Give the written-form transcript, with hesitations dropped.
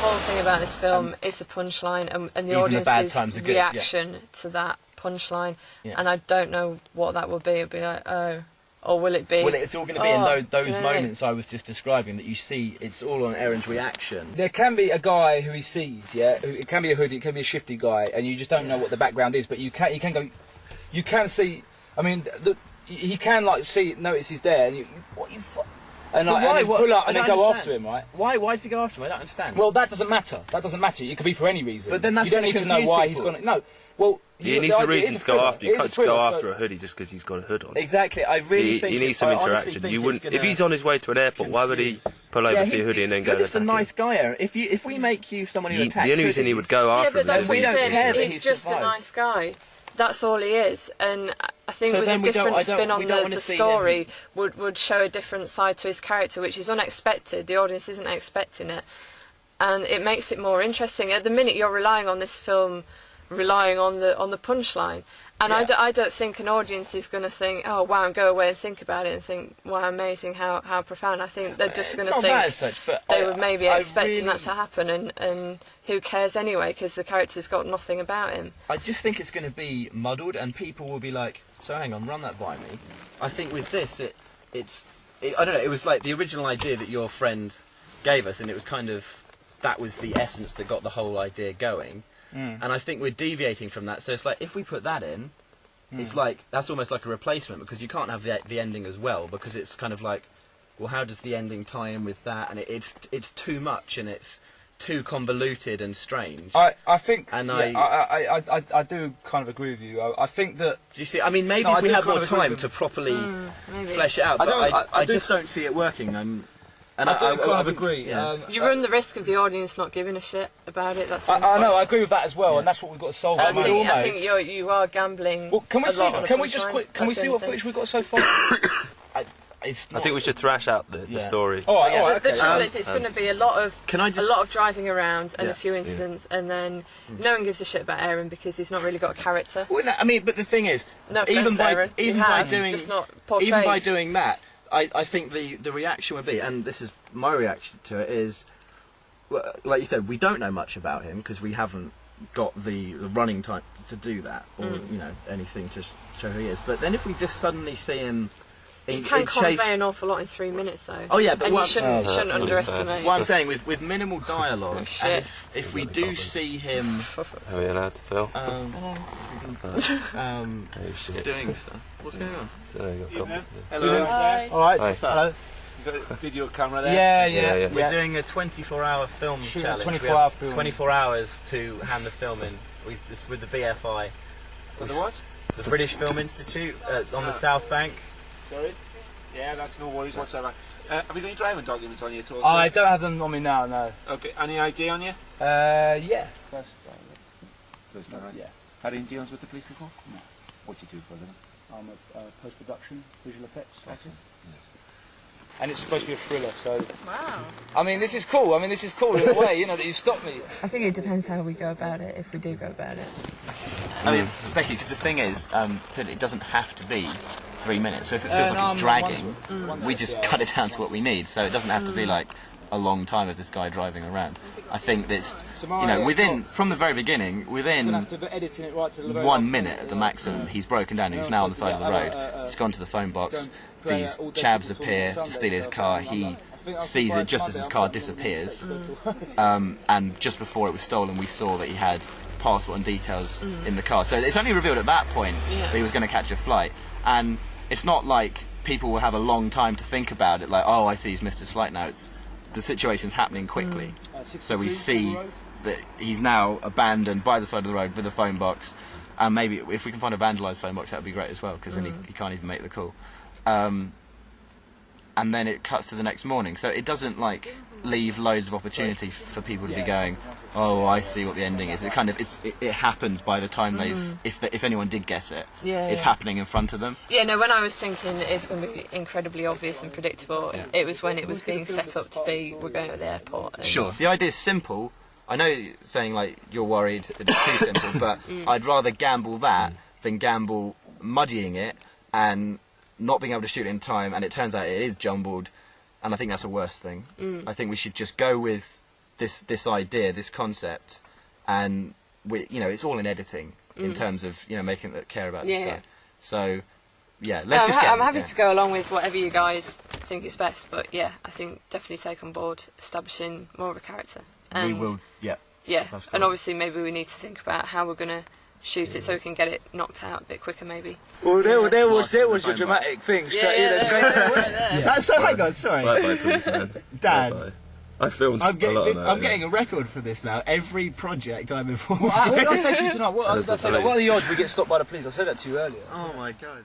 whole thing about this film is the punchline and the audience's reaction to that punchline. Yeah. And I don't know what that will be. It'll be like, oh, or will it be? Well, it's all going to be in those moments I was just describing that you see. It's all on Aaron's reaction. There can be a guy who he sees, it can be a hoodie, it can be a shifty guy, and you just don't know what the background is. But you can see. I mean, he can notice he's there, and and pull up and then go after him, right? Why does he go after him? I don't understand. Well, that doesn't matter. That doesn't matter. It could be for any reason. But then that's you don't need to know why he's gone. No. Well, he needs a reason to go after. You can't just go after a hoodie just because he's got a hood on. Exactly. I really think you need some interaction. You wouldn't. If he's on his way to an airport, why would he pull over, see a hoodie, and then go? You're just a nice guy, Aaron. If we make you someone who attacks, the only reason he would go after him. Yeah, but that's what he's saying. He's just a nice guy. That's all he is, and I think with a different spin on the story would show a different side to his character, which is unexpected. The audience isn't expecting it, and it makes it more interesting. At the minute, you're relying on this film, relying on the punchline, and I don't think an audience is going to think, oh wow, and go away and think about it and think, wow, amazing, how profound. I think they're just going to think they were maybe expecting that to happen, and who cares anyway, because the character's got nothing about him. I just think it's going to be muddled, and people will be like, so hang on, run that by me. I think with this, it's I don't know, it was like the original idea that your friend gave us, and it was kind of, that was the essence that got the whole idea going. And I think we're deviating from that. So it's like, if we put that in, it's like, that's almost like a replacement, because you can't have the ending as well, because it's kind of like, well, how does the ending tie in with that? And it's too much, and it's too convoluted and strange. I think, and I do kind of agree with you. I think that... Do you see? I mean, maybe if we had more time to properly flesh it out, but I just don't see it working. And I do kind of agree. Yeah. You run the risk of the audience not giving a shit about it. That's I know. I agree with that as well, and that's what we've got to solve. I think you are gambling. Well, can we see? Can we just quick? Can we see what footage we've got so far? I think we should thrash out the story. All right. The trouble is, it's going to be a lot of driving around and a few incidents, and then no one gives a shit about Aaron because he's not really got a character. Well, no, I mean, but the thing is, even by doing that. I think the reaction would be, and this is my reaction to it, is, well, like you said, we don't know much about him because we haven't got the running time to do that, or anything to show who he is. But then if we just suddenly see him, you can convey an awful lot in 3 minutes, though. Oh yeah, but and you shouldn't underestimate. What I'm saying, with minimal dialogue, and if we do see him, are we allowed to film? Doing stuff. What's going on? Hello. Hi. All right. Hello. You've got a video camera there. Yeah. We're doing a 24-hour film challenge. 24-hour film. 24 hours to hand the film in with the BFI. With the what? The British Film Institute on the South Bank. Sorry? Yeah, that's no worries whatsoever. Have you got any driving documents on you at all? I don't have them on me now, no. Okay, any ID on you? Yeah. First time, right? Yeah. Had any dealings with the police before? No. What do you do for a living? I'm a post-production, visual effects. Yes. And it's supposed to be a thriller, so... Wow. I mean, this is cool. In a way, that you've stopped me. I think it depends how we go about it, if we do go about it. I mean, Becky, because the thing is, that it doesn't have to be 3 minutes. So if it feels like it's dragging, we just cut it down to what we need. So it doesn't have to be like a long time of this guy driving around. I think that's, from the very beginning, within 1 minute at the maximum, he's broken down. He's now on the side of the road. He's gone to the phone box. These chavs appear to steal his car. He sees it just as his car disappears. And just before it was stolen, we saw that he had passport and details in the car. So it's only revealed at that point that he was going to catch a flight. And it's not like people will have a long time to think about it, like, oh, I see he's missed his flight now. The situation's happening quickly. So we see that he's now abandoned by the side of the road with a phone box. And maybe if we can find a vandalised phone box, that would be great as well, because then he can't even make the call. And then it cuts to the next morning. So it doesn't, like, leave loads of opportunity for people to be going, oh, I see what the ending is. It kind of it happens by the time if anyone did guess it, it's happening in front of them. Yeah, no, when I was thinking it's going to be incredibly obvious and predictable, it was when it was being set up to be, we're going to the airport. Sure. The idea is simple. I know you're saying, like, you're worried that it's too simple, but I'd rather gamble that than gamble muddying it and not being able to shoot it in time, and it turns out it is jumbled, and I think that's a worse thing. I think we should just go with this idea, this concept, and it's all in editing in terms of making it care about this guy. So yeah, I'm happy to go along with whatever you guys think is best, but yeah, I think definitely take on board establishing more of a character. And we will, yeah. Yeah, and obviously maybe we need to think about how we're going to shoot it so we can get it knocked out a bit quicker, maybe. Well, there was your dramatic thing straight in. That's so. Hang on, sorry. Bye, policeman. Dan. Bye-bye. I filmed I'm getting a record for this now. Every project I'm involved in. What did I say to you tonight? What are the odds we get stopped by the police? I said that to you earlier. Oh my God.